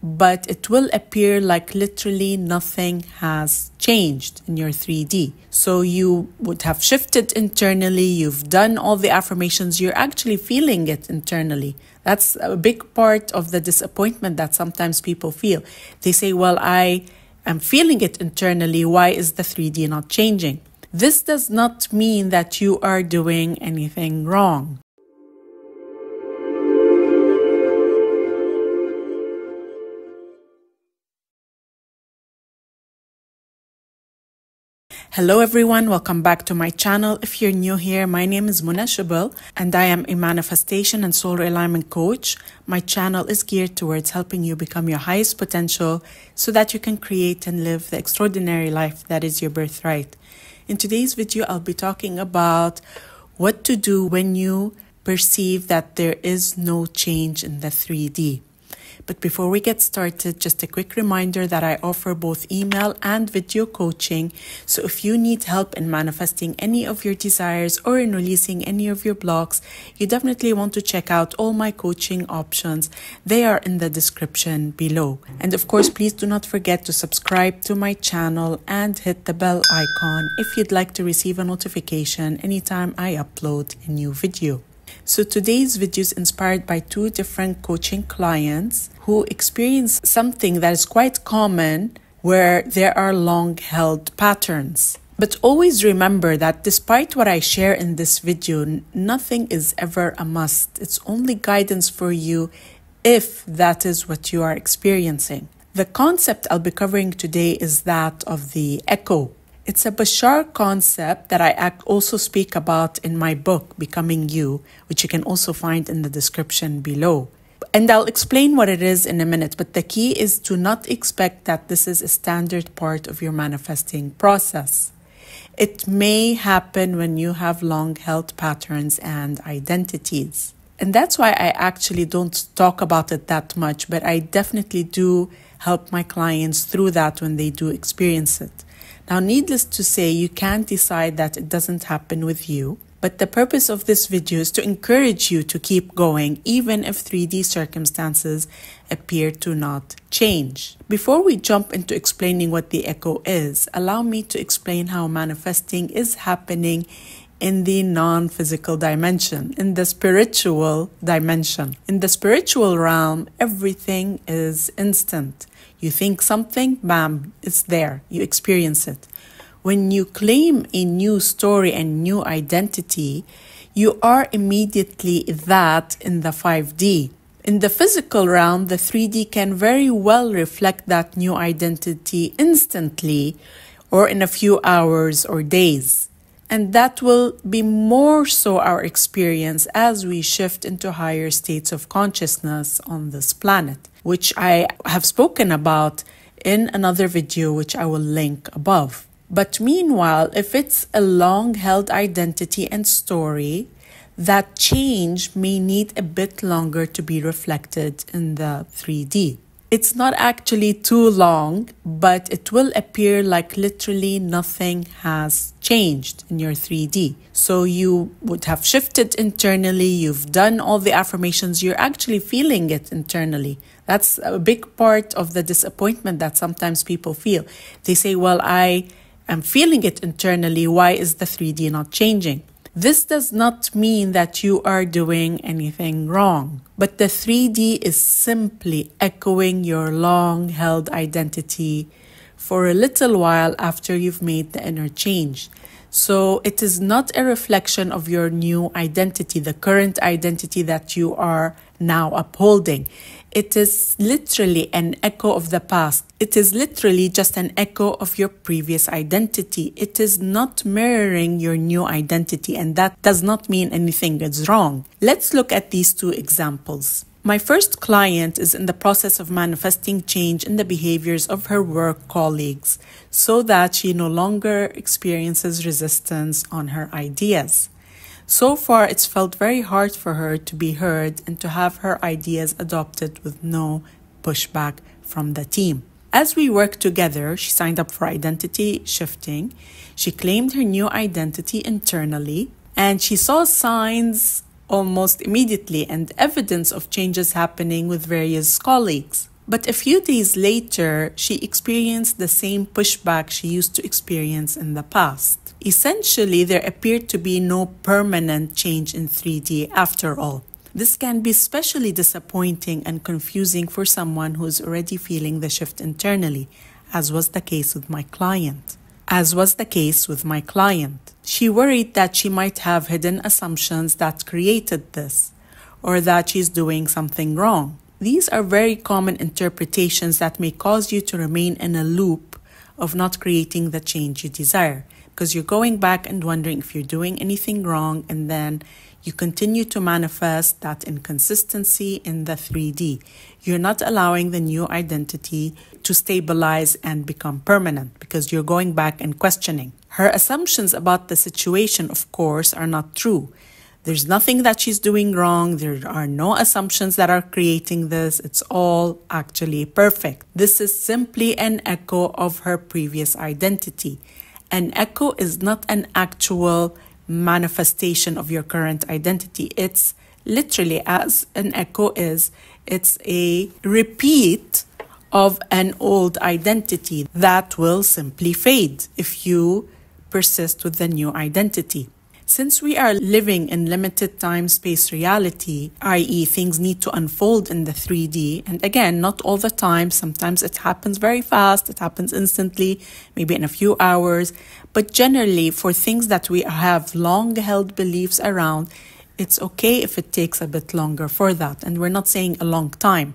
but it will appear like literally nothing has changed in your 3D. So you would have shifted internally, you've done all the affirmations, you're actually feeling it internally. That's a big part of the disappointment that sometimes people feel. They say, well, I am feeling it internally, why is the 3D not changing? This does not mean that you are doing anything wrong. Hello everyone, welcome back to my channel. If you're new here, my name is Irresistible and I am a manifestation and soul alignment coach. My channel is geared towards helping you become your highest potential so that you can create and live the extraordinary life that is your birthright. In today's video, I'll be talking about what to do when you perceive that there is no change in the 3D. But before we get started, just a quick reminder that I offer both email and video coaching. So if you need help in manifesting any of your desires or in releasing any of your blocks, you definitely want to check out all my coaching options. They are in the description below. And of course, please do not forget to subscribe to my channel and hit the bell icon if you'd like to receive a notification anytime I upload a new video. So today's video is inspired by two different coaching clients who experience something that is quite common where there are long-held patterns. But always remember that despite what I share in this video, nothing is ever a must. It's only guidance for you if that is what you are experiencing. The concept I'll be covering today is that of the echo. It's a Bashar concept that I also speak about in my book, Becoming You, which you can also find in the description below. And I'll explain what it is in a minute, but the key is to not expect that this is a standard part of your manifesting process. It may happen when you have long-held patterns and identities. And that's why I actually don't talk about it that much, but I definitely do help my clients through that when they do experience it. Now, needless to say, you can't decide that it doesn't happen with you, but the purpose of this video is to encourage you to keep going even if 3D circumstances appear to not change. Before we jump into explaining what the echo is, allow me to explain how manifesting is happening in the non-physical dimension, in the spiritual dimension. In the spiritual realm, everything is instant. You think something, bam, it's there. You experience it. When you claim a new story and new identity, you are immediately that in the 5D. In the physical realm, the 3D can very well reflect that new identity instantly or in a few hours or days. And that will be more so our experience as we shift into higher states of consciousness on this planet, which I have spoken about in another video, which I will link above. But meanwhile, if it's a long-held identity and story, that change may need a bit longer to be reflected in the 3D. It's not actually too long, but it will appear like literally nothing has changed in your 3D. So you would have shifted internally, you've done all the affirmations, you're actually feeling it internally. That's a big part of the disappointment that sometimes people feel. They say, well, I am feeling it internally, why is the 3D not changing? This does not mean that you are doing anything wrong, but the 3D is simply echoing your long-held identity for a little while after you've made the inner change. So it is not a reflection of your new identity, the current identity that you are now upholding. It is literally an echo of the past. It is literally just an echo of your previous identity. It is not mirroring your new identity, and that does not mean anything is wrong. Let's look at these two examples. My first client is in the process of manifesting change in the behaviors of her work colleagues so that she no longer experiences resistance on her ideas. So far, it's felt very hard for her to be heard and to have her ideas adopted with no pushback from the team. As we worked together, she signed up for identity shifting. She claimed her new identity internally, and she saw signs almost immediately and evidence of changes happening with various colleagues. But a few days later, she experienced the same pushback she used to experience in the past. Essentially, there appeared to be no permanent change in 3D after all. This can be especially disappointing and confusing for someone who's already feeling the shift internally, as was the case with my client. She worried that she might have hidden assumptions that created this, or that she's doing something wrong. These are very common interpretations that may cause you to remain in a loop of not creating the change you desire, because you're going back and wondering if you're doing anything wrong, and then you continue to manifest that inconsistency in the 3D. You're not allowing the new identity to stabilize and become permanent because you're going back and questioning. Her assumptions about the situation, of course, are not true. There's nothing that she's doing wrong. There are no assumptions that are creating this. It's all actually perfect. This is simply an echo of her previous identity. An echo is not an actual manifestation of your current identity. It's literally, as an echo is, it's a repeat of an old identity that will simply fade if you persist with the new identity. Since we are living in limited time-space reality, i.e. things need to unfold in the 3D, and again, not all the time, sometimes it happens very fast, it happens instantly, maybe in a few hours, but generally for things that we have long-held beliefs around, it's okay if it takes a bit longer for that, and we're not saying a long time,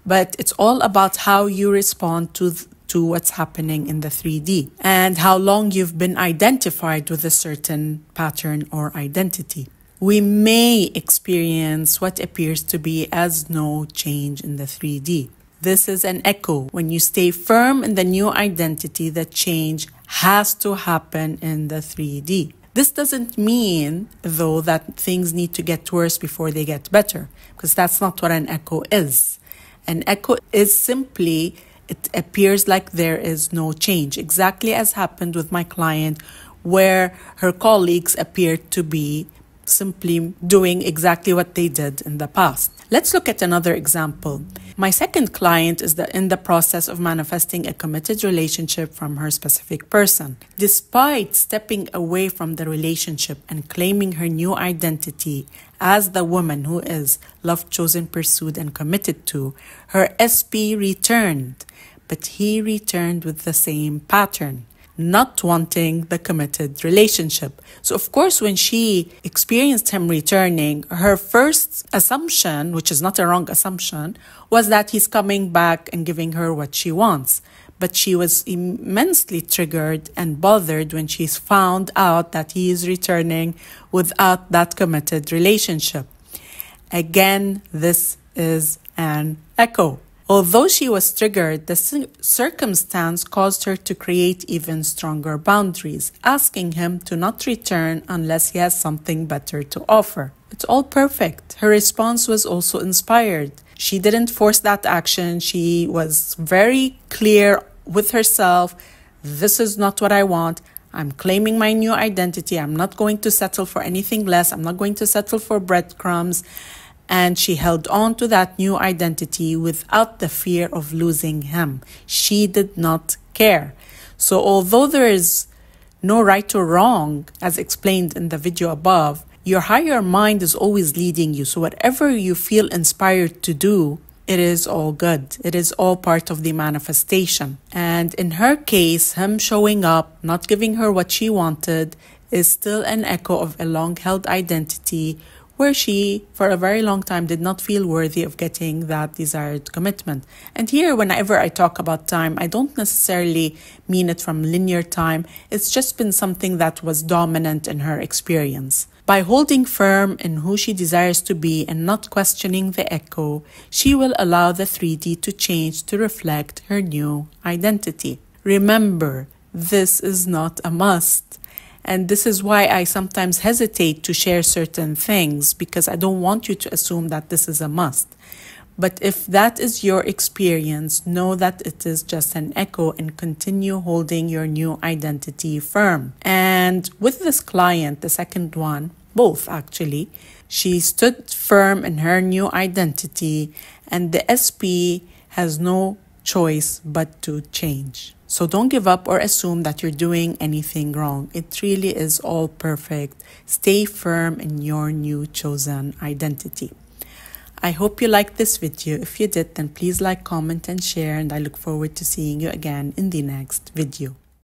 but it's all about how you respond to what's happening in the 3D and how long you've been identified with a certain pattern or identity. We may experience what appears to be as no change in the 3D. This is an echo. When you stay firm in the new identity, the change has to happen in the 3D. This doesn't mean, though, that things need to get worse before they get better, because that's not what an echo is. An echo is simply, it appears like there is no change, exactly as happened with my client, where her colleagues appeared to be simply doing exactly what they did in the past. Let's look at another example. My second client is in the process of manifesting a committed relationship from her specific person. Despite stepping away from the relationship and claiming her new identity as the woman who is loved, chosen, pursued, and committed to, her SP returned, but he returned with the same pattern, not wanting the committed relationship. So of course, when she experienced him returning, her first assumption, which is not a wrong assumption, was that he's coming back and giving her what she wants. But she was immensely triggered and bothered when she found out that he is returning without that committed relationship. Again, this is an echo. Although she was triggered, the circumstance caused her to create even stronger boundaries, asking him to not return unless he has something better to offer. It's all perfect. Her response was also inspired. She didn't force that action. She was very clear with herself. This is not what I want. I'm claiming my new identity. I'm not going to settle for anything less. I'm not going to settle for breadcrumbs. And she held on to that new identity without the fear of losing him. She did not care. So although there is no right or wrong, as explained in the video above, your higher mind is always leading you. So whatever you feel inspired to do, it is all good. It is all part of the manifestation. And in her case, him showing up, not giving her what she wanted, is still an echo of a long-held identity where she, for a very long time, did not feel worthy of getting that desired commitment. And here, whenever I talk about time, I don't necessarily mean it from linear time. It's just been something that was dominant in her experience. By holding firm in who she desires to be and not questioning the echo, she will allow the 3D to change to reflect her new identity. Remember, this is not a must. And this is why I sometimes hesitate to share certain things, because I don't want you to assume that this is a must. But if that is your experience, know that it is just an echo and continue holding your new identity firm. And with this client, the second one, both actually, she stood firm in her new identity, and the SP has no choice but to change. So don't give up or assume that you're doing anything wrong. It really is all perfect. Stay firm in your new chosen identity. I hope you liked this video. If you did, then please like, comment, and share, and I look forward to seeing you again in the next video.